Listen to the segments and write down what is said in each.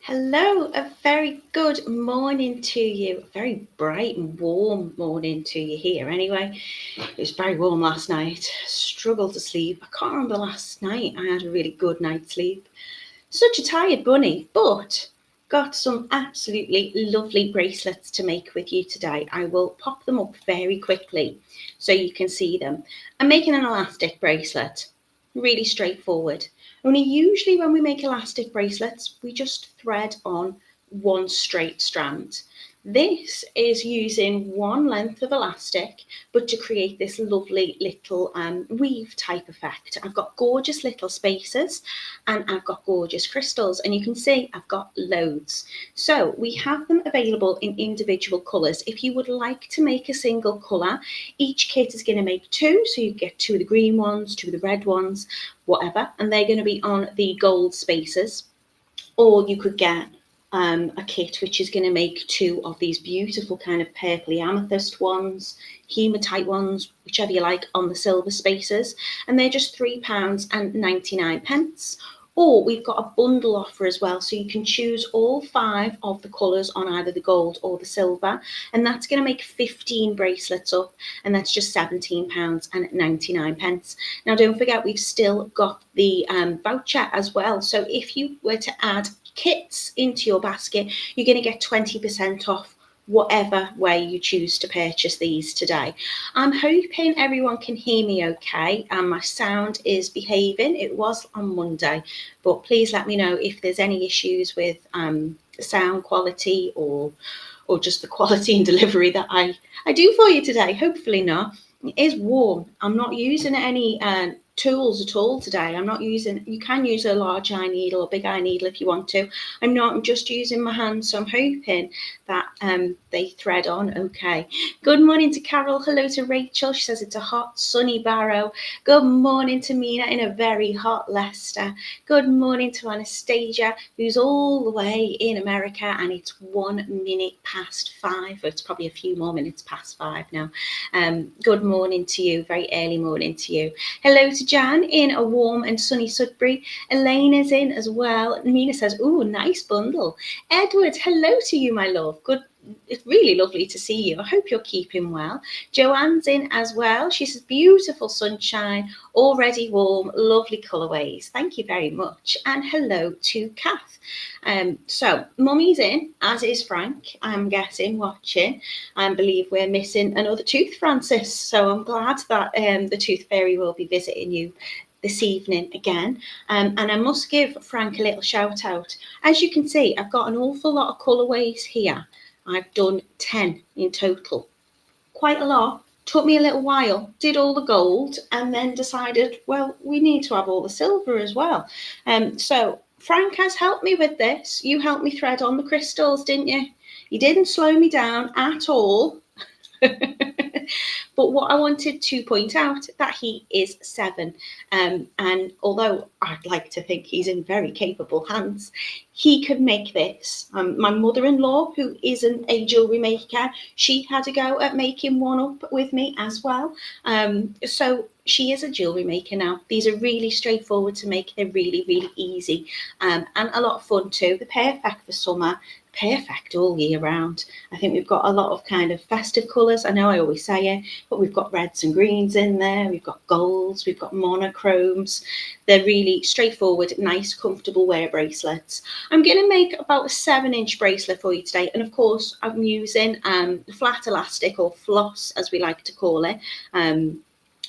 Hello, a very good morning to you. A very bright and warm morning to you here. Anyway, it was very warm last night. Struggled to sleep. I can't remember last night. I had a really good night's sleep. Such a tired bunny, but got some absolutely lovely bracelets to make with you today. I will pop them up very quickly so you can see them. I'm making an elastic bracelet. Really straightforward. Only usually when we make elastic bracelets, we just thread on one straight strand. This is using one length of elastic, but to create this lovely little weave type effect. I've got gorgeous little spaces and I've got gorgeous crystals, and you can see I've got loads. So we have them available in individual colours. If you would like to make a single colour, each kit is going to make two, so you get two of the green ones, two of the red ones, whatever, and they're going to be on the gold spaces. Or you could get a kit which is going to make two of these beautiful kind of purpley amethyst ones, hematite ones, whichever you like, on the silver spaces, and they're just £3.99. Or we've got a bundle offer as well, so you can choose all 5 of the colours on either the gold or the silver, and that's going to make 15 bracelets up, and that's just £17.99. Now don't forget, we've still got the voucher as well, so if you were to add kits into your basket, you're going to get 20% off whatever way you choose to purchase these today. I'm hoping everyone can hear me okay and my sound is behaving. It was on Monday, but please let me know if there's any issues with sound quality or just the quality and delivery that I do for you today. Hopefully not. It is warm. I'm not using any tools at all today. I'm not using, you can use a large eye needle or big eye needle if you want to. I'm just using my hands, so I'm hoping that they thread on okay. Good morning to Carol. Hello to Rachel. She says it's a hot sunny Barrow. Good morning to Mina in a very hot Leicester. Good morning to Anastasia, who's all the way in America, and it's 1 minute past 5. It's probably a few more minutes past 5 now. Good morning to you, very early morning to you. Hello to Jan in a warm and sunny Sudbury. Elena's in as well. Mina says, ooh, nice bundle. Edward, hello to you, my love. Good. It's really lovely to see you. I hope you're keeping well. Joanne's in as well. She says, beautiful sunshine, already warm, lovely colourways. Thank you very much. And hello to Kath. So Mummy's in, as is Frank, I'm guessing, watching. I believe we're missing another tooth, Francis. So I'm glad that the Tooth Fairy will be visiting you this evening again. And I must give Frank a little shout out. As you can see, I've got an awful lot of colourways here. I've done 10 in total. Quite a lot. Took me a little while, did all the gold, and then decided, well, we need to have all the silver as well. So Frank has helped me with this. You helped me thread on the crystals, didn't you? You didn't slow me down at all. But what I wanted to point out, that he is 7, and although I'd like to think he's in very capable hands, he could make this. My mother-in-law, who isn't a jewellery maker, she had a go at making one up with me as well. So she is a jewellery maker now. These are really straightforward to make. They're really, really easy, and a lot of fun too. They're perfect for summer, perfect all year round. I think we've got a lot of kind of festive colours. I know I always say it, but we've got reds and greens in there. We've got golds, we've got monochromes. They're really straightforward, nice, comfortable wear bracelets. I'm going to make about a 7-inch bracelet for you today. And of course, I'm using flat elastic, or floss, as we like to call it.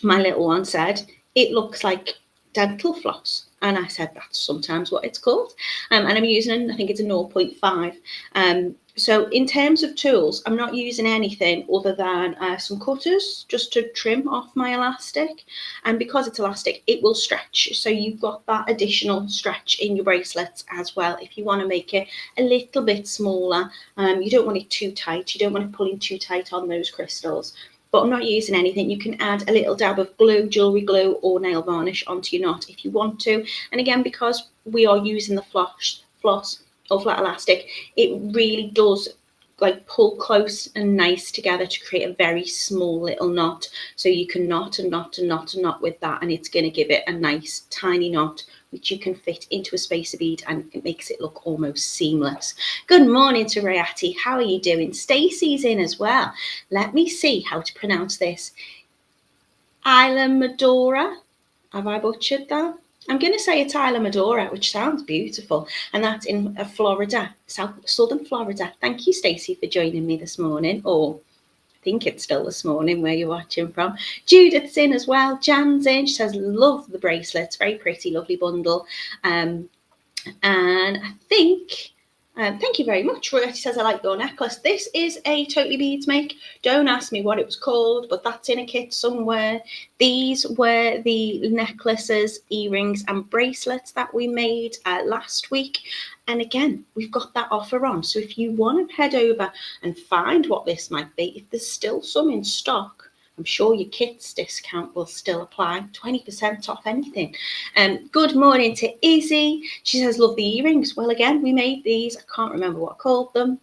My little one said, it looks like dental floss. And I said, that's sometimes what it's called. And I'm using, I think it's a 0.5. So in terms of tools, I'm not using anything other than some cutters just to trim off my elastic. And because it's elastic, it will stretch. So you've got that additional stretch in your bracelets as well. If you want to make it a little bit smaller, you don't want it too tight. You don't want it pulling too tight on those crystals. But I'm not using anything. You can add a little dab of glue, jewellery glue, or nail varnish onto your knot if you want to. And again, because we are using the floss or flat elastic, it really does like pull close and nice together to create a very small little knot. So you can knot and knot and knot and knot with that, and it's going to give it a nice tiny knot which you can fit into a spacer bead, and it makes it look almost seamless. Good morning to Rayati. How are you doing? Stacey's in as well. Let me see how to pronounce this. Isla Medora. Have I butchered that? I'm going to say it's Isla Medora, which sounds beautiful, and that's in Florida, southern Florida. Thank you, Stacey, for joining me this morning, or I think it's still this morning where you're watching from. Judith's in as well. Jan's in. She says, love the bracelets. Very pretty, lovely bundle. And I think... thank you very much. Roy says, I like your necklace. This is a Totally Beads make. Don't ask me what it was called, but that's in a kit somewhere. These were the necklaces, earrings and bracelets that we made last week. And again, we've got that offer on. So if you want to head over and find what this might be, if there's still some in stock, I'm sure your kids discount will still apply, 20% off anything. Good morning to Izzy. She says, love the earrings. Well, again, we made these. I can't remember what I called them.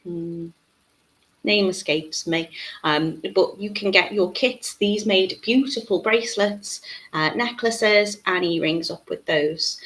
Name escapes me. But you can get your kits. These made beautiful bracelets, necklaces and earrings up with those.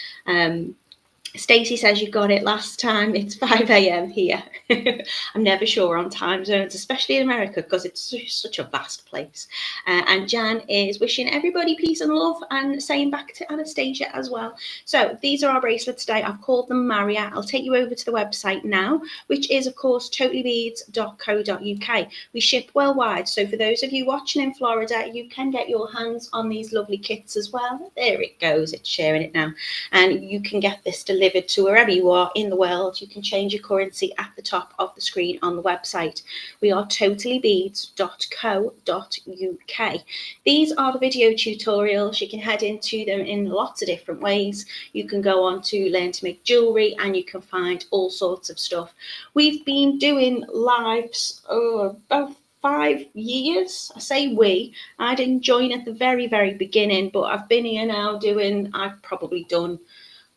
Stacey says you got it last time. It's 5 a.m. here. I'm never sure on time zones, especially in America, because it's such a vast place. And Jan is wishing everybody peace and love and saying back to Anastasia as well. So these are our bracelets today. I've called them Maira. I'll take you over to the website now, which is, of course, totallybeads.co.uk. We ship worldwide. So for those of you watching in Florida, you can get your hands on these lovely kits as well. There it goes. It's sharing it now. And you can get this delivered to wherever you are in the world. You can change your currency at the top of the screen on the website. We are totallybeads.co.uk. These are the video tutorials. You can head into them in lots of different ways. You can go on to learn to make jewelry, and you can find all sorts of stuff. We've been doing lives about 5 years. I say we. I didn't join at the very, very beginning, but I've been here now I've probably done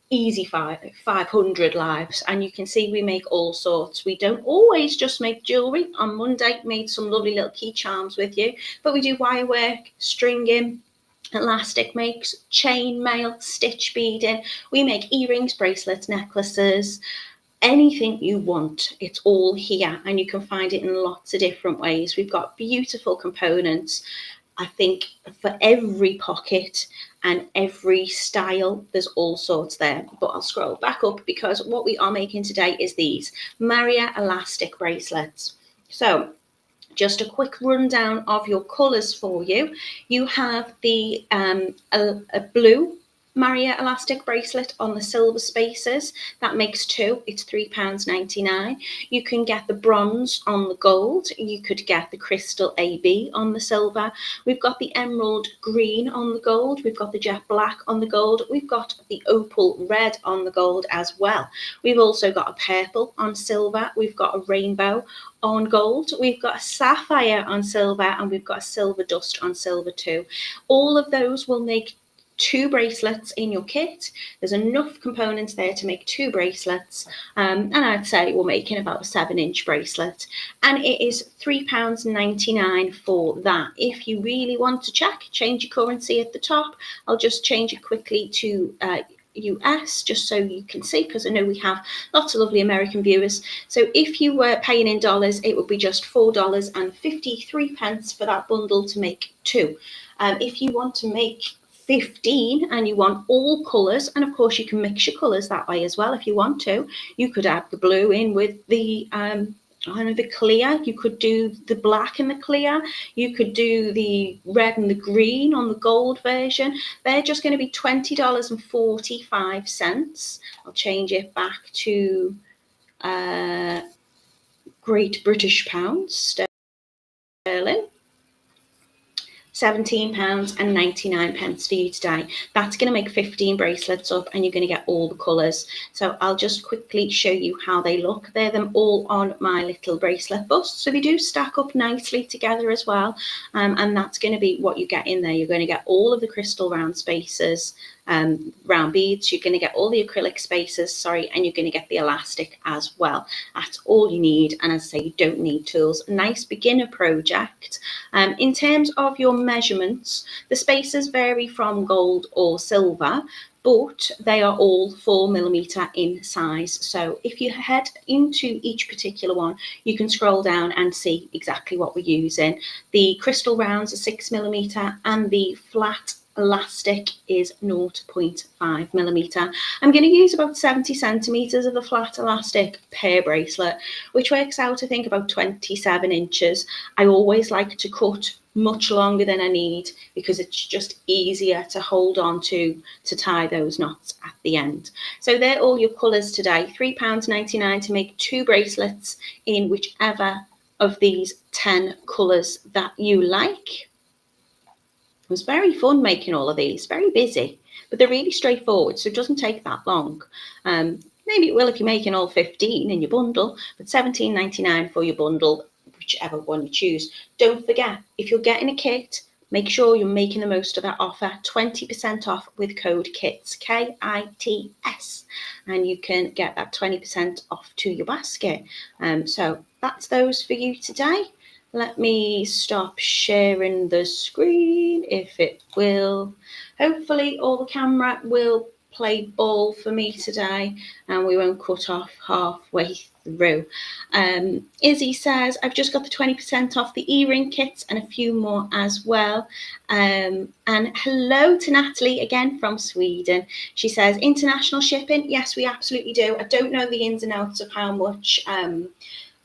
easy 500 lives, and you can see we make all sorts. We don't always just make jewelry. On Monday made some lovely little key charms with you, but we do wire work, stringing, elastic makes, chain mail, stitch beading. We make earrings, bracelets, necklaces, anything you want. It's all here, and you can find it in lots of different ways. We've got beautiful components, I think, for every pocket and every style. There's all sorts there, but I'll scroll back up because what we are making today is these Maira elastic bracelets. So just a quick rundown of your colours for you. You have the a blue Maira elastic bracelet on the silver spacers. That makes two. It's £3.99. You can get the bronze on the gold. You could get the crystal AB on the silver. We've got the emerald green on the gold. We've got the jet black on the gold. We've got the opal red on the gold as well. We've also got a purple on silver. We've got a rainbow on gold. We've got a sapphire on silver, and we've got a silver dust on silver too. All of those will make 2 bracelets in your kit. There's enough components there to make 2 bracelets, and I'd say we're making about a 7-inch bracelet, and it is £3.99 for that. If you really want to change your currency at the top, I'll just change it quickly to US, just so you can see, because I know we have lots of lovely American viewers. So if you were paying in dollars, it would be just $4.53 for that bundle to make 2. If you want to make 15 and you want all colours, and of course you can mix your colours that way as well if you want to. You could add the blue in with the the clear. You could do the black and the clear. You could do the red and the green on the gold version. They're just going to be $20.45. I'll change it back to Great British pounds sterling. £17.99 for you today. That's going to make 15 bracelets up, and you're going to get all the colours. So I'll just quickly show you how they look. They're them all on my little bracelet bust. So they do stack up nicely together as well. And that's going to be what you get in there. You're going to get all of the crystal round spacers, round beads. You're going to get all the acrylic spaces, and you're going to get the elastic as well. That's all you need, and as I say, you don't need tools. A nice beginner project. In terms of your measurements, the spaces vary from gold or silver, but they are all 4mm in size. So if you head into each particular one, you can scroll down and see exactly what we're using. The crystal rounds are 6mm and the flat elastic is 0.5mm. I'm going to use about 70 centimeters of the flat elastic per bracelet, which works out, I think, about 27 inches. I always like to cut much longer than I need because it's just easier to hold on to tie those knots at the end. So they're all your colours today. £3.99 to make 2 bracelets in whichever of these 10 colours that you like. It was very fun making all of these, very busy, but they're really straightforward, so it doesn't take that long. Maybe it will if you're making all 15 in your bundle, but £17.99 for your bundle, whichever one you choose. Don't forget, if you're getting a kit, make sure you're making the most of that offer. 20% off with code KITS, KITS, and you can get that 20% off to your basket. So that's those for you today. Let me stop sharing the screen if it will. Hopefully all the camera will play ball for me today and we won't cut off halfway through. Izzy says, I've just got the 20% off the earring kits and a few more as well. And hello to Natalie again from Sweden. She says, international shipping? Yes, we absolutely do. I don't know the ins and outs of how much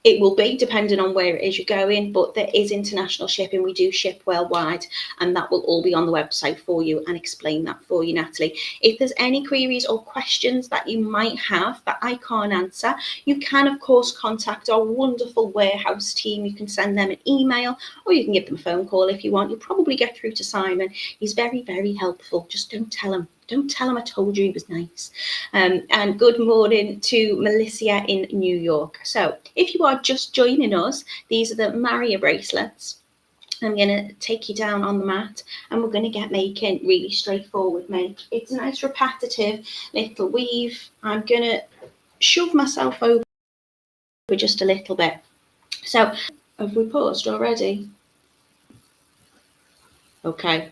it will be depending on where it is you're going, but there is international shipping. We do ship worldwide, and that will all be on the website for you and explain that for you, Natalie. If there's any queries or questions that you might have that I can't answer, you can, of course, contact our wonderful warehouse team. You can send them an email or you can give them a phone call if you want. You'll probably get through to Simon. He's very, very helpful. Just don't tell him. Don't tell him I told you he was nice. And good morning to Melissa in New York. So if you are just joining us, these are the Maira bracelets. I'm going to take you down on the mat and we're going to get making really straightforward make. It's a nice repetitive little weave. I'm going to shove myself over just a little bit. So have we paused already? Okay.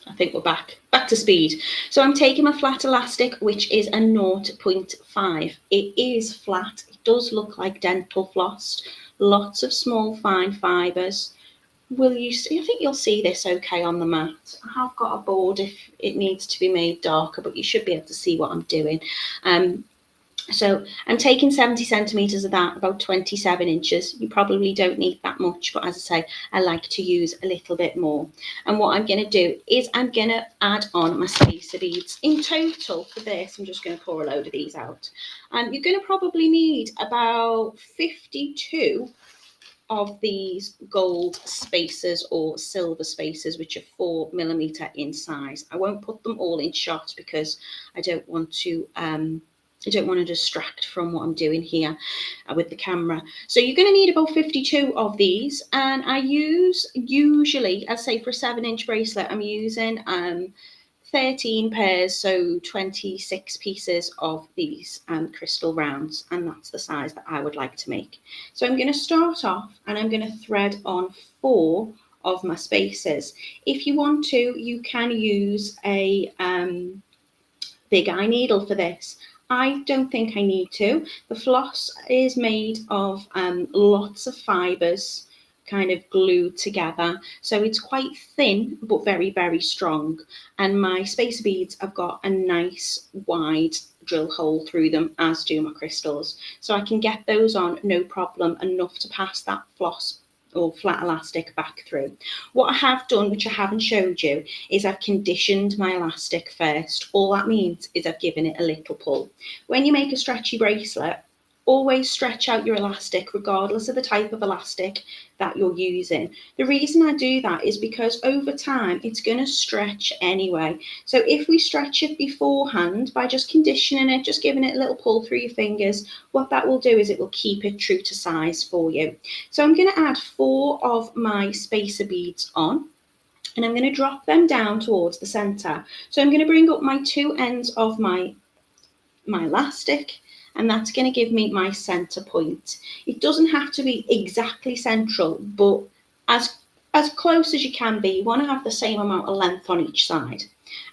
I think we're back to speed. So I'm taking my flat elastic, which is a 0.5. It is flat. It does look like dental floss. Lots of small fine fibres. Will you see? I think you'll see this okay on the mat. I have got a board if it needs to be made darker, but you should be able to see what I'm doing. So I'm taking 70 centimetres of that, about 27 inches. You probably don't need that much, but as I say, I like to use a little bit more. And what I'm going to do is I'm going to add on my spacer beads. In total for this, I'm just going to pour a load of these out. You're going to probably need about 52 of these gold spacers or silver spacers, which are 4mm in size. I won't put them all in shot because I don't want to distract from what I'm doing here with the camera. So you're going to need about 52 of these, and I use usually, as say for a 7-inch bracelet, I'm using 13 pairs, so 26 pieces of these crystal rounds, and that's the size that I would like to make. So I'm going to start off and I'm going to thread on 4 of my spacers. If you want to, you can use a big eye needle for this. I don't think I need to. The floss is made of lots of fibres kind of glued together. So it's quite thin, but very, very strong. And my spacer beads have got a nice wide drill hole through them, as do my crystals. So I can get those on no problem, enough to pass that floss or flat elastic back through. What I have done, which I haven't showed you, is I've conditioned my elastic first. All that means is I've given it a little pull. When you make a stretchy bracelet, always stretch out your elastic regardless of the type of elastic that you're using. The reason I do that is because over time it's going to stretch anyway. So if we stretch it beforehand by just conditioning it, just giving it a little pull through your fingers, what that will do is it will keep it true to size for you. So I'm going to add 4 of my spacer beads on. and I'm going to drop them down towards the center. So I'm going to bring up my two ends of my elastic, and that's going to give me my center point. It doesn't have to be exactly central, but as close as you can be. You want to have the same amount of length on each side.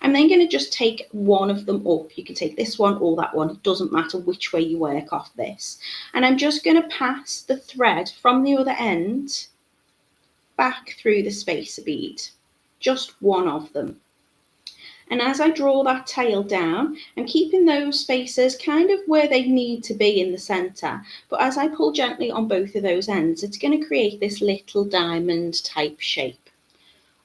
I'm then going to just take one of them up. You can take this one or that one. It doesn't matter which way you work off this. And I'm just going to pass the thread from the other end back through the spacer bead. Just one of them. And as I draw that tail down, I'm keeping those spacers kind of where they need to be in the center. But as I pull gently on both of those ends, it's going to create this little diamond type shape.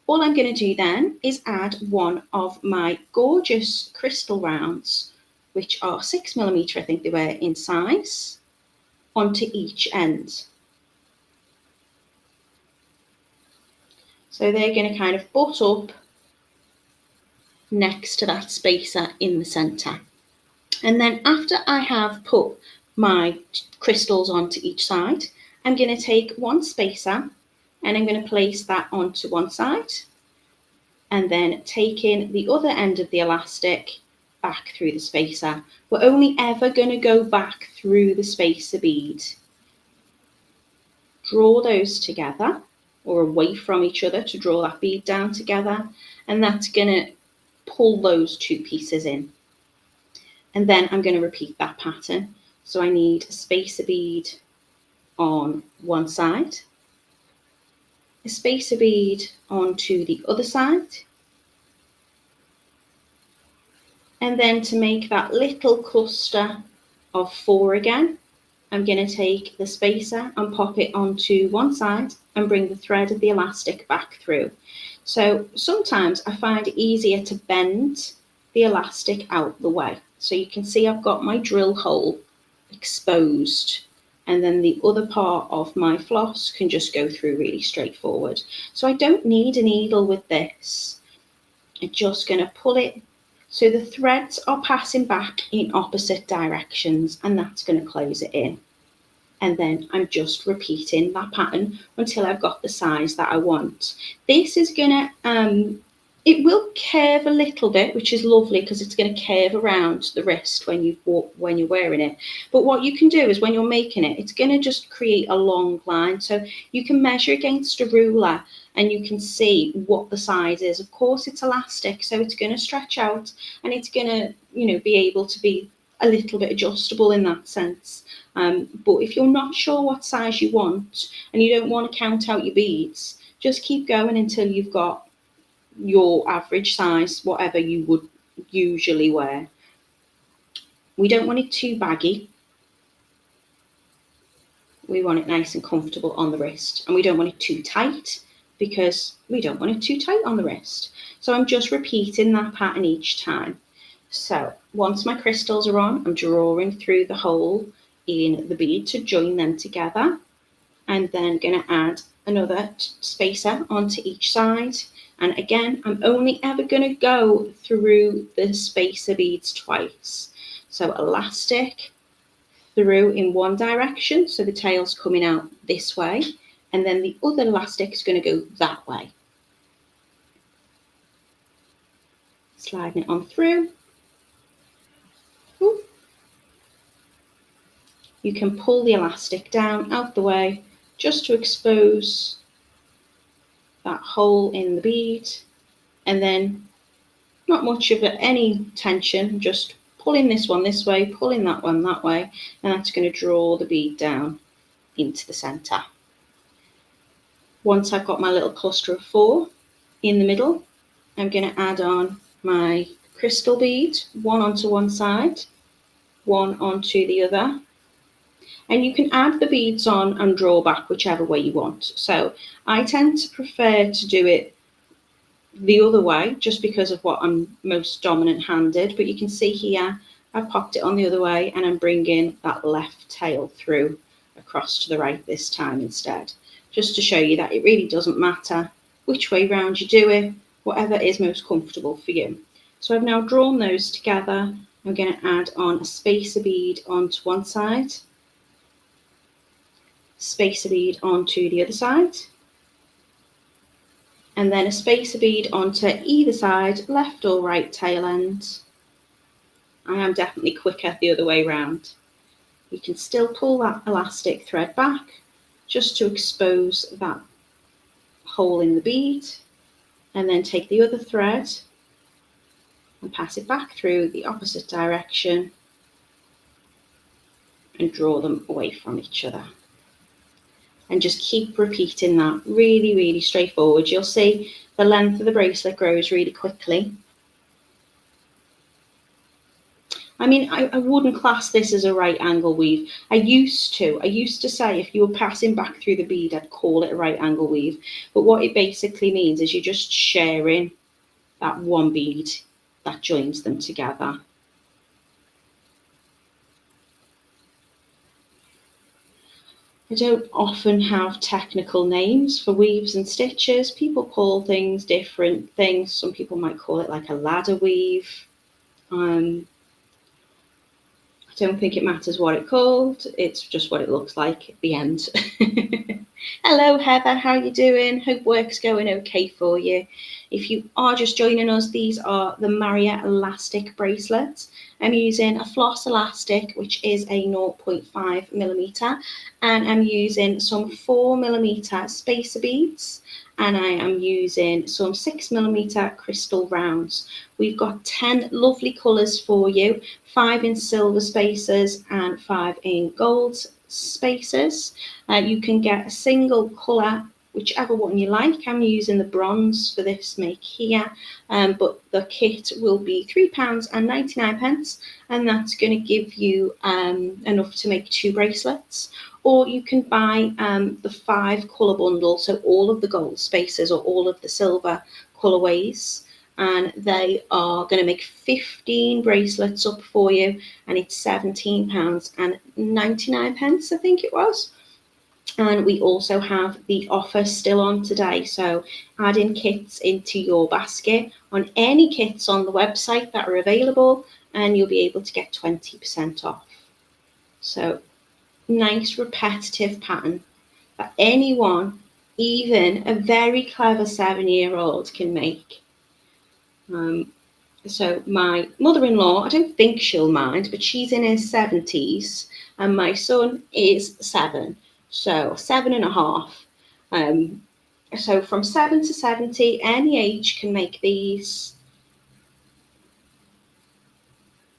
All I'm going to do then is add one of my gorgeous crystal rounds, which are 6mm, I think they were in size, onto each end. So they're going to kind of butt up next to that spacer in the center. And then after I have put my crystals onto each side, I'm going to take one spacer and I'm going to place that onto one side, and then taking the other end of the elastic back through the spacer. We're only ever going to go back through the spacer bead. Draw those together or away from each other to draw that bead down together, and that's going to pull those two pieces in. And then I'm going to repeat that pattern. So I need a spacer bead on one side, a spacer bead onto the other side, and then to make that little cluster of 4 again, I'm going to take the spacer and pop it onto one side and bring the thread of the elastic back through. So sometimes I find it easier to bend the elastic out the way. So you can see I've got my drill hole exposed, and then the other part of my floss can just go through really straightforward. So I don't need a needle with this. I'm just going to pull it so the threads are passing back in opposite directions, and that's going to close it in. And then I'm just repeating that pattern until I've got the size that I want. This is going to, it will curve a little bit, which is lovely because it's going to curve around the wrist when you're wearing it. But what you can do is when you're making it, it's going to just create a long line. So you can measure against a ruler and you can see what the size is. Of course, it's elastic, so it's going to stretch out and it's going to, be able to be a little bit adjustable in that sense. But if you're not sure what size you want and you don't want to count out your beads, just keep going until you've got your average size, whatever you would usually wear. We don't want it too baggy. We want it nice and comfortable on the wrist, and we don't want it too tight because we don't want it too tight on the wrist. So I'm just repeating that pattern each time. So once my crystals are on, I'm drawing through the hole in the bead to join them together. I'm then going to add another spacer onto each side. And again, I'm only ever going to go through the spacer beads twice. So elastic through in one direction, so the tail's coming out this way, and then the other elastic is going to go that way. Sliding it on through. Ooh. You can pull the elastic down out the way just to expose that hole in the bead, and then not much of any tension, just pulling this one this way, pulling that one that way, and that's going to draw the bead down into the center. Once I've got my little cluster of 4 in the middle, I'm going to add on my crystal bead, one onto one side, one onto the other. And you can add the beads on and draw back whichever way you want. So I tend to prefer to do it the other way just because of what I'm most dominant handed. But you can see here, I've popped it on the other way and I'm bringing that left tail through across to the right this time instead. Just to show you that it really doesn't matter which way round you do it, whatever is most comfortable for you. So I've now drawn those together. I'm going to add on a spacer bead onto one side, spacer bead onto the other side, and then a spacer bead onto either side, left or right tail end. I am definitely quicker the other way round. You can still pull that elastic thread back just to expose that hole in the bead, and then take the other thread and pass it back through the opposite direction and draw them away from each other. And just keep repeating that. Really, really straightforward. You'll see the length of the bracelet grows really quickly. I mean, I wouldn't class this as a right angle weave. I used to say if you were passing back through the bead, I'd call it a right angle weave. But what it basically means is you're just sharing that one bead that joins them together. I don't often have technical names for weaves and stitches. People call things different things. Some people might call it like a ladder weave. I don't think it matters what it's called. It's just what it looks like at the end. Hello, Heather. How are you doing? Hope work's going okay for you. If you are just joining us, these are the Maira elastic bracelets. I'm using a floss elastic, which is a 0.5 millimeter, and I'm using some 4 millimeter spacer beads, and I am using some 6 millimeter crystal rounds. We've got 10 lovely colours for you, 5 in silver spacers and 5 in gold spacers. You can get a single colour, whichever one you like. I'm using the bronze for this make here, but the kit will be £3.99, and that's going to give you enough to make 2 bracelets. Or you can buy the 5 colour bundle, so all of the gold spacers or all of the silver colourways, and they are going to make 15 bracelets up for you, and it's £17.99, I think it was. And we also have the offer still on today, so adding kits into your basket on any kits on the website that are available, and you'll be able to get 20% off. So nice repetitive pattern that anyone, even a very clever 7-year-old, can make. So my mother-in-law, I don't think she'll mind, but she's in her 70s, and my son is 7, so 7.5. So from 7 to 70, any age can make these,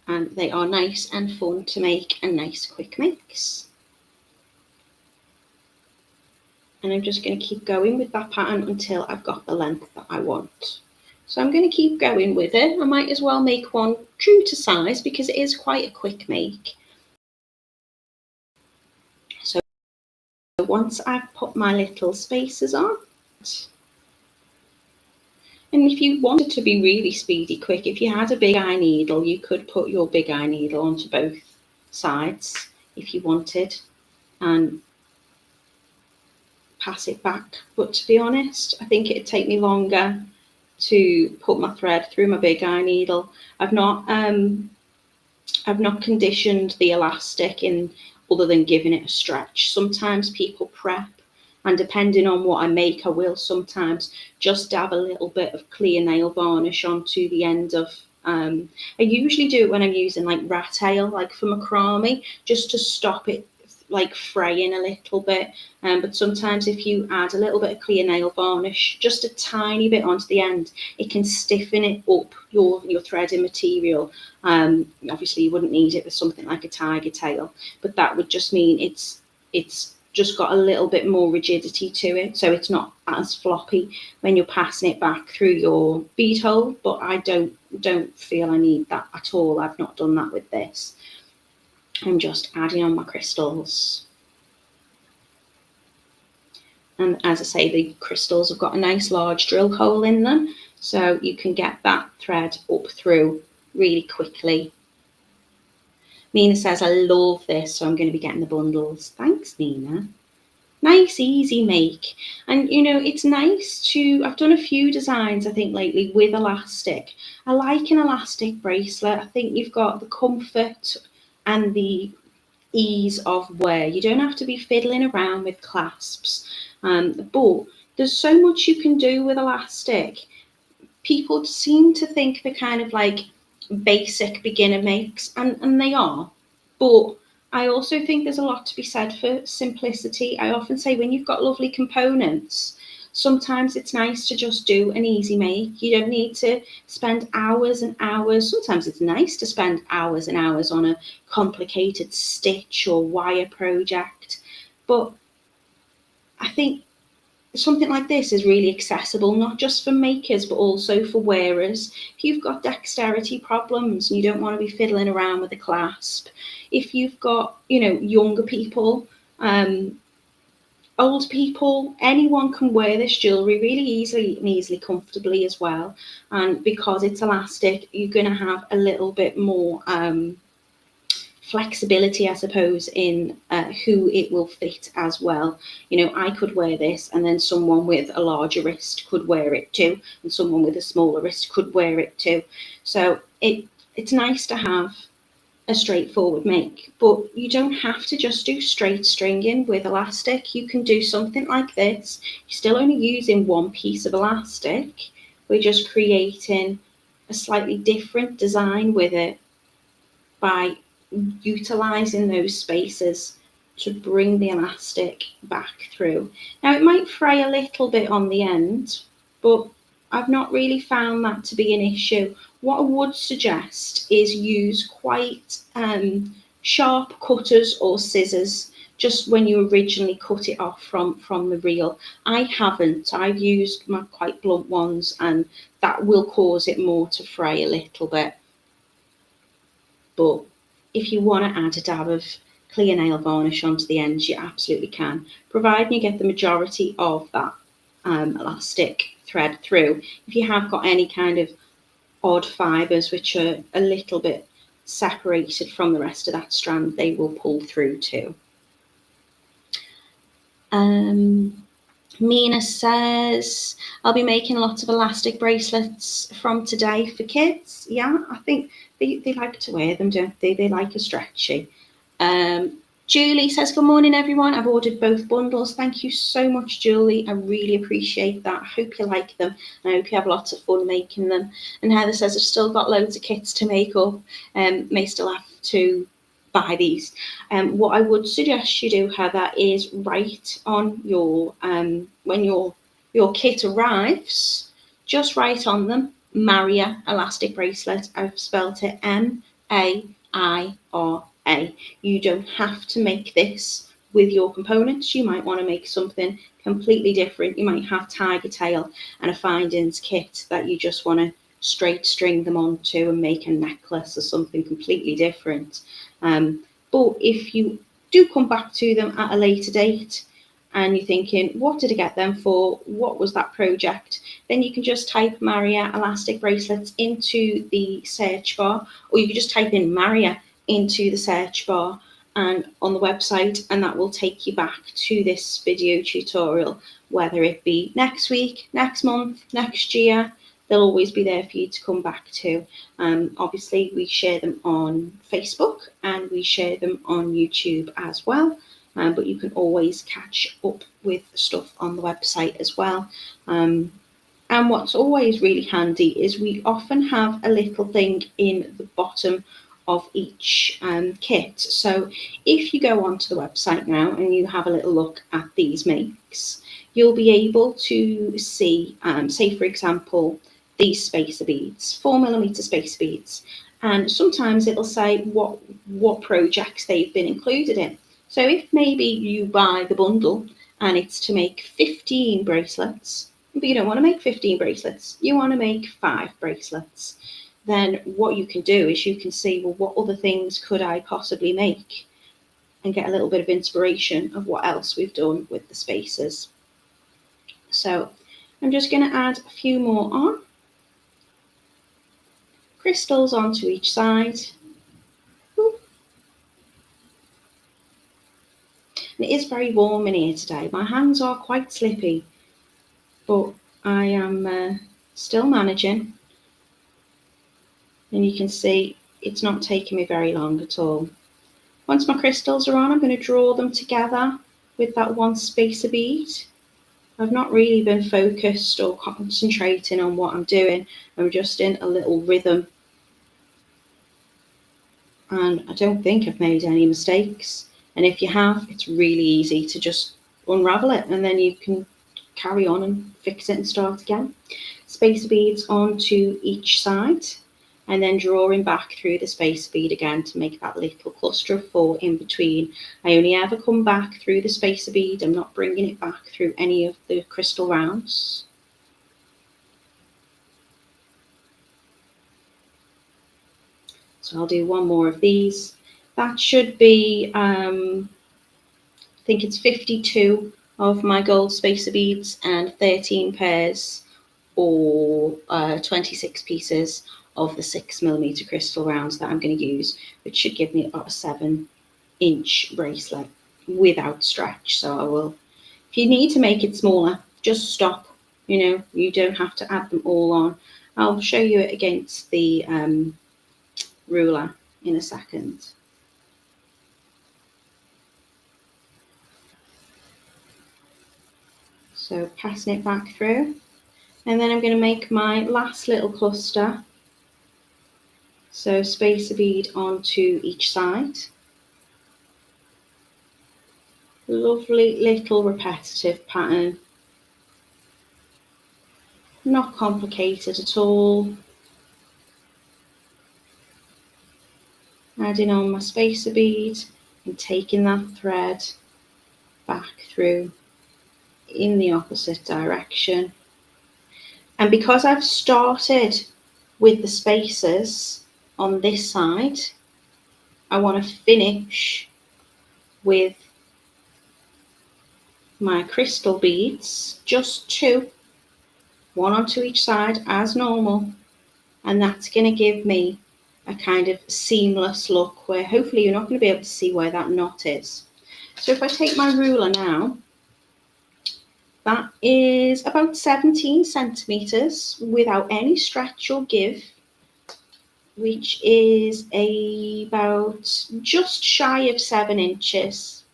and they are nice and fun to make and nice quick makes. And I'm just going to keep going with that pattern until I've got the length that I want. So I'm going to keep going with it. I might as well make one true to size because it is quite a quick make. So once I've put my little spacers on, and if you wanted to be really speedy quick, if you had a big eye needle, you could put your big eye needle onto both sides if you wanted and pass it back. But to be honest, I think it'd take me longer to put my thread through my big eye needle. I've not conditioned the elastic in other than giving it a stretch. Sometimes people prep, and depending on what I make, I will sometimes just dab a little bit of clear nail varnish onto the end of I usually do it when I'm using like rat tail, like for macrame, just to stop it like fraying a little bit. But sometimes if you add a little bit of clear nail varnish, just a tiny bit onto the end, it can stiffen it up, your threading material. Obviously you wouldn't need it with something like a tiger tail, but that would just mean it's just got a little bit more rigidity to it, so it's not as floppy when you're passing it back through your bead hole. But I don't feel I need that at all. I've not done that with this. I'm just adding on my crystals. And as I say, the crystals have got a nice large drill hole in them, so you can get that thread up through really quickly. Mina says, I love this, so I'm going to be getting the bundles. Thanks, Mina. Nice, easy make. And, you know, it's nice to, I've done a few designs, I think, lately with elastic. I like an elastic bracelet. I think you've got the comfort and the ease of wear. You don't have to be fiddling around with clasps, but There's so much you can do with elastic. People seem to think they're kind of like basic beginner makes, and they are. But I also think there's a lot to be said for simplicity. I often say when you've got lovely components, sometimes it's nice to just do an easy make. You don't need to spend hours and hours. Sometimes it's nice to spend hours and hours on a complicated stitch or wire project. But I think something like this is really accessible, not just for makers, but also for wearers. If you've got dexterity problems and you don't want to be fiddling around with a clasp, if you've got, younger people, old people, anyone can wear this jewellery really easily and easily comfortably as well. And because it's elastic, you're going to have a little bit more flexibility, I suppose, in who it will fit as well. I could wear this, and then someone with a larger wrist could wear it too, and someone with a smaller wrist could wear it too. So it's nice to have a straightforward make, but you don't have to just do straight stringing with elastic. You can do something like this. You're still only using one piece of elastic. We're just creating a slightly different design with it by utilising those spaces to bring the elastic back through. Now it might fray a little bit on the end, but I've not really found that to be an issue. What I would suggest is use quite sharp cutters or scissors just when you originally cut it off from the reel. I haven't. I've used my quite blunt ones, and that will cause it more to fray a little bit. But if you want to add a dab of clear nail varnish onto the ends, you absolutely can, providing you get the majority of that elastic thread through. If you have got any kind of odd fibres which are a little bit separated from the rest of that strand, they will pull through too. Mina says, I'll be making lots of elastic bracelets from today for kids. Yeah, I think they like to wear them, don't they? They like a stretchy. Julie says, good morning, everyone. I've ordered both bundles. Thank you so much, Julie. I really appreciate that. I hope you like them. I hope you have lots of fun making them. And Heather says, I've still got loads of kits to make up. May still have to buy these. What I would suggest you do, Heather, is write on your, when your kit arrives, just write on them, Maira elastic bracelet. I've spelt it Maira. You don't have to make this with your components. You might want to make something completely different. You might have tiger tail and a findings kit that you just want to straight string them onto and make a necklace or something completely different. But if you do come back to them at a later date and you're thinking, what did I get them for? What was that project? Then you can just type Maira elastic bracelets into the search bar, or you can just type in Maira into the search bar and on the website, and that will take you back to this video tutorial, whether it be next week, next month, next year. They'll always be there for you to come back to. Obviously, we share them on Facebook and we share them on YouTube as well. But you can always catch up with stuff on the website as well. And what's always really handy is we often have a little thing in the bottom of each kit. So if you go onto the website now and you have a little look at these makes, you'll be able to see, say for example, these spacer beads, 4mm spacer beads, and sometimes it'll say what projects they've been included in. So if maybe you buy the bundle and it's to make 15 bracelets, but you don't want to make 15 bracelets, you want to make 5 bracelets, then what you can do is you can see, well, what other things could I possibly make, and get a little bit of inspiration of what else we've done with the spacers. So I'm just going to add a few more on. Crystals onto each side. And it is very warm in here today. My hands are quite slippy, but I am still managing. And you can see it's not taking me very long at all. Once my crystals are on, I'm going to draw them together with that one spacer bead. I've not really been focused or concentrating on what I'm doing. I'm just in a little rhythm. And I don't think I've made any mistakes. And if you have, it's really easy to just unravel it, and then you can carry on and fix it and start again. Spacer beads onto each side, and then drawing back through the spacer bead again to make that little cluster of 4 in between. I only ever come back through the spacer bead. I'm not bringing it back through any of the crystal rounds. So I'll do one more of these. That should be, I think it's 52 of my gold spacer beads and 13 pairs or 26 pieces of the 6mm crystal rounds that I'm going to use, which should give me about a 7-inch bracelet without stretch. So I will, if you need to make it smaller, just stop. You know, you don't have to add them all on. I'll show you it against the ruler in a second. So passing it back through, and then I'm going to make my last little cluster. So spacer bead onto each side. Lovely little repetitive pattern. Not complicated at all. Adding on my spacer bead and taking that thread back through in the opposite direction. And because I've started with the spacers on this side, I want to finish with my crystal beads, just 2, 1 onto each side as normal, and that's going to give me a kind of seamless look where hopefully you're not going to be able to see where that knot is. So if I take my ruler now, that is about 17 centimeters without any stretch or give, which is about just shy of 7 inches.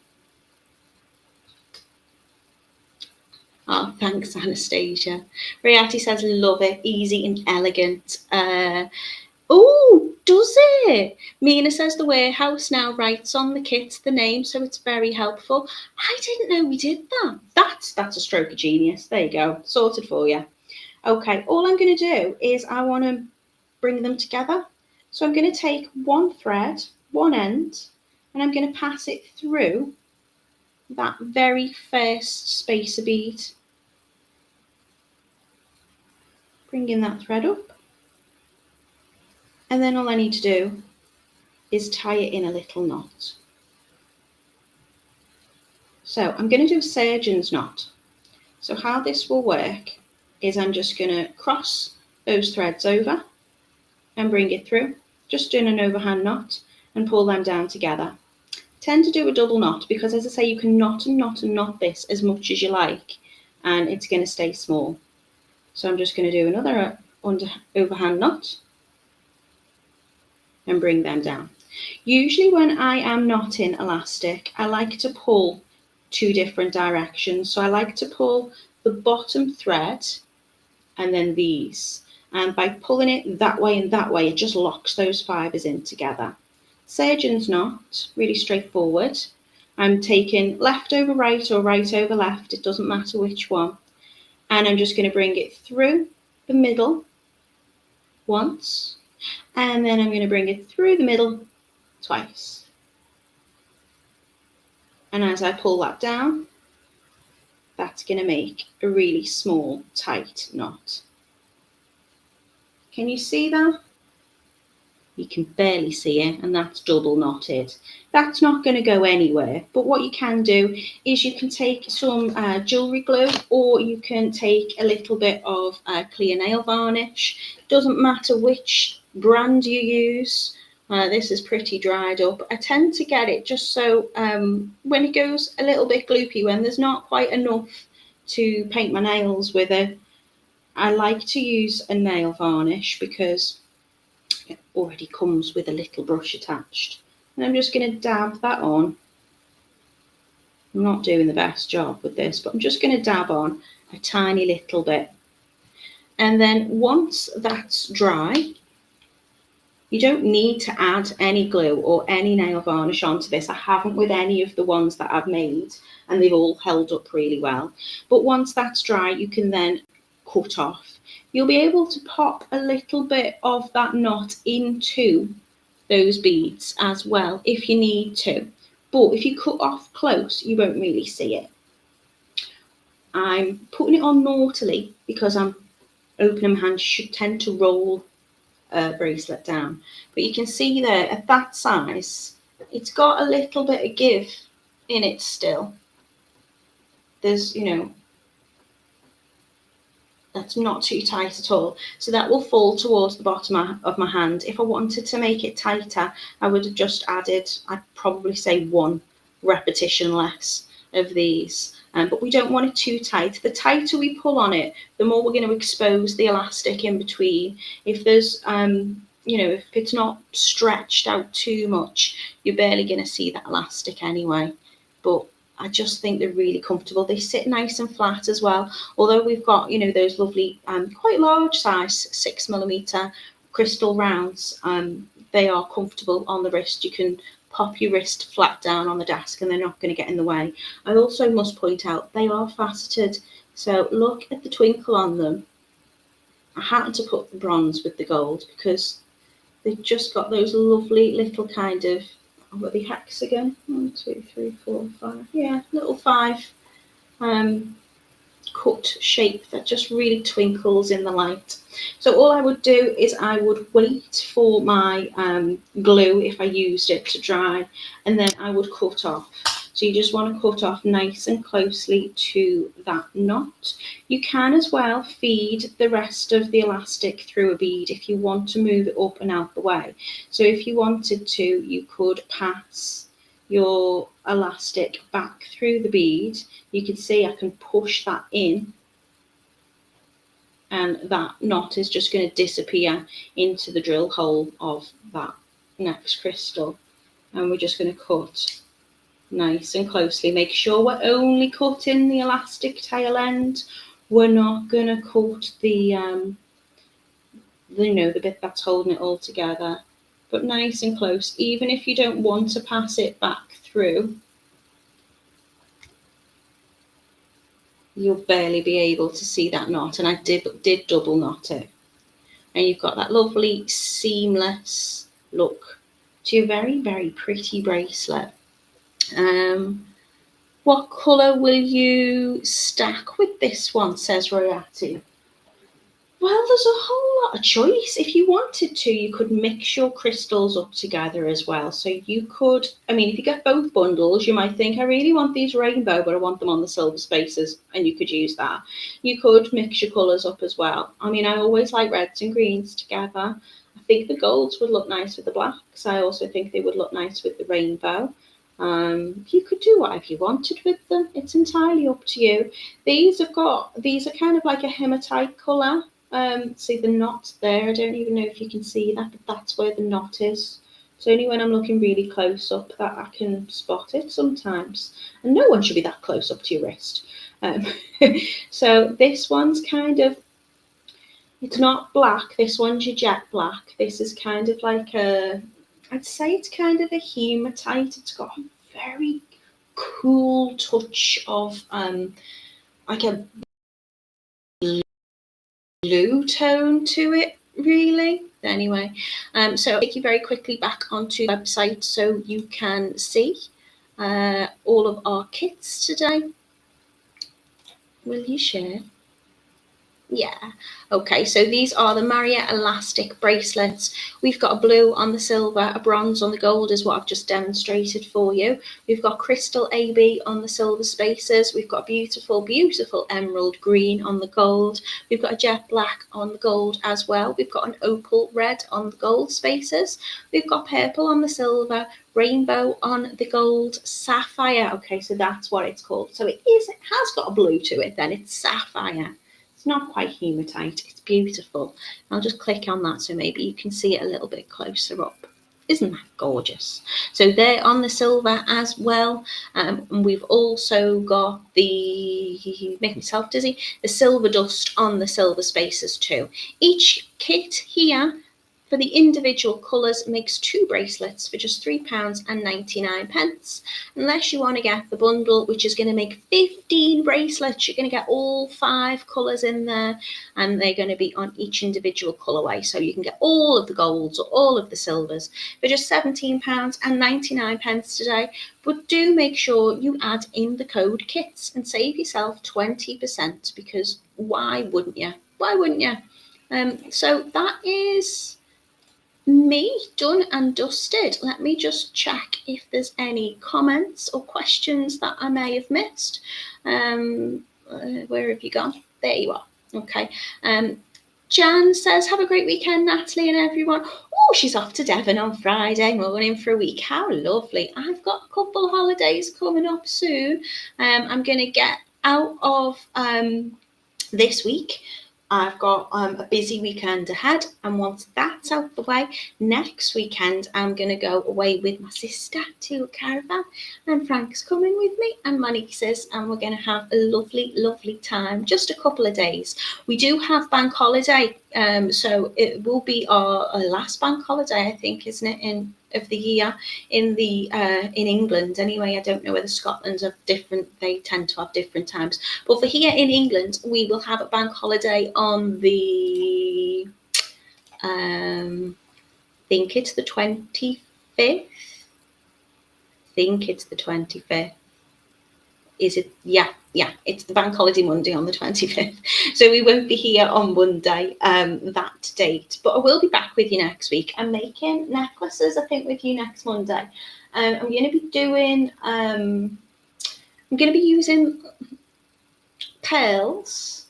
Oh, thanks, Anastasia. Riati says, love it, easy and elegant. Oh, does it? Mina says the warehouse now writes on the kit the name, so it's very helpful. I didn't know we did that. That's a stroke of genius. There you go, sorted for you. Okay, all I'm going to do is I want to bring them together. So I'm going to take one thread, one end, and I'm going to pass it through that very first spacer bead. Bringing that thread up. And then all I need to do is tie it in a little knot. So I'm going to do a surgeon's knot. So how this will work is I'm just going to cross those threads over and bring it through, just doing an overhand knot and pull them down together. Tend to do a double knot because, as I say, you can knot and knot and knot this as much as you like and it's going to stay small. So I'm just going to do another overhand knot and bring them down. Usually when I am knotting elastic, I like to pull 2 different directions. So I like to pull the bottom thread and then these. And by pulling it that way and that way, it just locks those fibres in together. Surgeon's knot, really straightforward. I'm taking left over right or right over left, it doesn't matter which one. And I'm just going to bring it through the middle once, and then I'm going to bring it through the middle twice. And as I pull that down, that's going to make a really small, tight knot. Can you see that? You can barely see it, and that's double knotted. That's not going to go anywhere, but what you can do is you can take some jewellery glue, or you can take a little bit of clear nail varnish. Doesn't matter which brand you use. This is pretty dried up. I tend to get it just so when it goes a little bit gloopy, when there's not quite enough to paint my nails with it, I like to use a nail varnish because it already comes with a little brush attached. And I'm just going to dab that on. I'm not doing the best job with this, but I'm just going to dab on a tiny little bit. And then once that's dry, you don't need to add any glue or any nail varnish onto this. I haven't with any of the ones that I've made, and they've all held up really well. But once that's dry, you can then cut off. You'll be able to pop a little bit of that knot into those beads as well if you need to. But if you cut off close, you won't really see it. I'm putting it on naughtily because I'm opening my hand. Should tend to roll bracelet down, but you can see there at that size it's got a little bit of give in it still. There's, you know, that's not too tight at all, so that will fall towards the bottom of my hand. If I wanted to make it tighter, I would have just added, I'd probably say 1 repetition less of these. But we don't want it too tight. The tighter we pull on it, the more we're going to expose the elastic in between. If there's, you know, if it's not stretched out too much, you're barely going to see that elastic anyway. But I just think they're really comfortable. They sit nice and flat as well. Although we've got, you know, those lovely, quite large size 6mm crystal rounds, they are comfortable on the wrist. You can pop your wrist flat down on the desk and they're not going to get in the way. I also must point out they are faceted, so look at the twinkle on them. I happened to put the bronze with the gold because they've just got those lovely little kind of, what are the hexagon? 1, 2, 3, 4, 5. Yeah, little 5 cut shape that just really twinkles in the light. So all I would do is I would wait for my glue, if I used it, to dry, and then I would cut off. So you just want to cut off nice and closely to that knot. You can as well feed the rest of the elastic through a bead if you want to move it up and out the way. So if you wanted to, you could pass your elastic back through the bead. You can see I can push that in, and that knot is just going to disappear into the drill hole of that next crystal. And we're just going to cut nice and closely. Make sure we're only cutting the elastic tail end. We're not going to cut the, you know, the bit that's holding it all together. But nice and close, even if you don't want to pass it back through, you'll barely be able to see that knot. And I did double knot it. And you've got that lovely seamless look to your very, very pretty bracelet. What colour will you stack with this one, says Royati? Well, there's a whole lot of choice. If you wanted to, you could mix your crystals up together as well. So you could, I mean, if you get both bundles, you might think, I really want these rainbow, but I want them on the silver spaces, and you could use that. You could mix your colours up as well. I mean, I always like reds and greens together. I think the golds would look nice with the blacks. I also think they would look nice with the rainbow. You could do whatever you wanted with them. It's entirely up to you. These are kind of like a hematite colour. See the knot there? I don't even know if you can see that, but that's where the knot is. It's only when I'm looking really close up that I can spot it sometimes. And no one should be that close up to your wrist. So this one's kind of, it's not black. This one's your jet black. This is kind of like a, I'd say it's kind of a hematite. It's got a very cool touch of like a blue tone to it, really. Anyway, so I'll take you very quickly back onto the website so you can see all of our kits today. Will you share? Yeah. Okay, so these are the Maira elastic bracelets. We've got a blue on the silver, a bronze on the gold is what I've just demonstrated for you. We've got crystal AB on the silver spaces. We've got beautiful, beautiful emerald green on the gold. We've got a jet black on the gold as well. We've got an opal red on the gold spaces. We've got purple on the silver, rainbow on the gold, sapphire. Okay, so that's what it's called. So it has got a blue to it then. It's sapphire. Not quite hematite, it's beautiful. I'll just click on that so maybe you can see it a little bit closer up. Isn't that gorgeous? So they're on the silver as well. And we've also got the, make myself dizzy, the silver dust on the silver spaces too. Each kit here for the individual colours makes 2 bracelets for just £3.99. Unless you want to get the bundle, which is going to make 15 bracelets, you're going to get all 5 colours in there, and they're going to be on each individual colourway. So you can get all of the golds or all of the silvers for just £17.99 today. But do make sure you add in the code KITS and save yourself 20%, because why wouldn't you? Why wouldn't you? So that is me done and dusted. Let me just check if there's any comments or questions that I may have missed. Where have you gone? There you are. Okay. Jan says, have a great weekend, Natalie and everyone. Oh, she's off to Devon on Friday morning for a week. How lovely. I've got a couple holidays coming up soon. I'm going to get out of this week. I've got a busy weekend ahead, and once that's out the way, next weekend I'm going to go away with my sister to a caravan, and Frank's coming with me and my nieces, and we're going to have a lovely, lovely time. Just a couple of days. We do have bank holiday, so it will be our last bank holiday, I think, isn't it, of the year in England anyway. I don't know whether Scotland's are different. They tend to have different times, but for here in England we will have a bank holiday on the think it's the 25th. Is it? Yeah, it's the bank holiday Monday on the 25th. So we won't be here on Monday, that date. But I will be back with you next week. I'm making necklaces, I think, with you next Monday. I'm going to be doing, I'm going to be using pearls.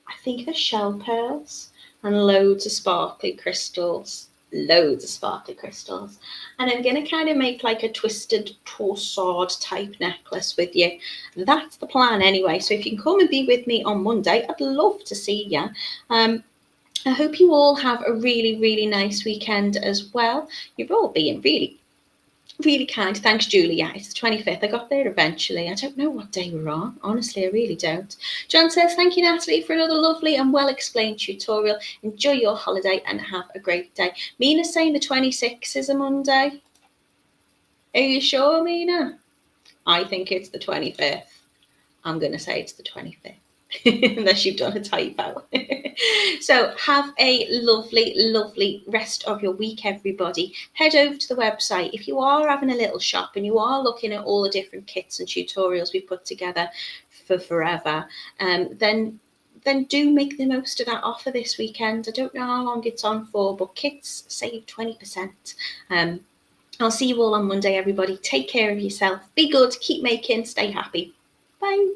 I think they're shell pearls, and loads of sparkly crystals. And I'm going to kind of make like a twisted torsade type necklace with you. That's the plan anyway. So if you can come and be with me on Monday, I'd love to see you. I hope you all have a really, really nice weekend as well. You're all being really, really kind. Thanks, Julie. Yeah, it's the 25th. I got there eventually. I don't know what day we're on. Honestly, I really don't. John says, thank you, Natalie, for another lovely and well-explained tutorial. Enjoy your holiday and have a great day. Mina's saying the 26th is a Monday. Are you sure, Mina? I think it's the 25th. I'm going to say it's the 25th. Unless you've done a typo. So have a lovely, lovely rest of your week, everybody. Head over to the website. If you are having a little shop and you are looking at all the different kits and tutorials we've put together for forever, then do make the most of that offer this weekend. I don't know how long it's on for, but kits save 20%. I'll see you all on Monday, everybody. Take care of yourself. Be good. Keep making. Stay happy. Bye.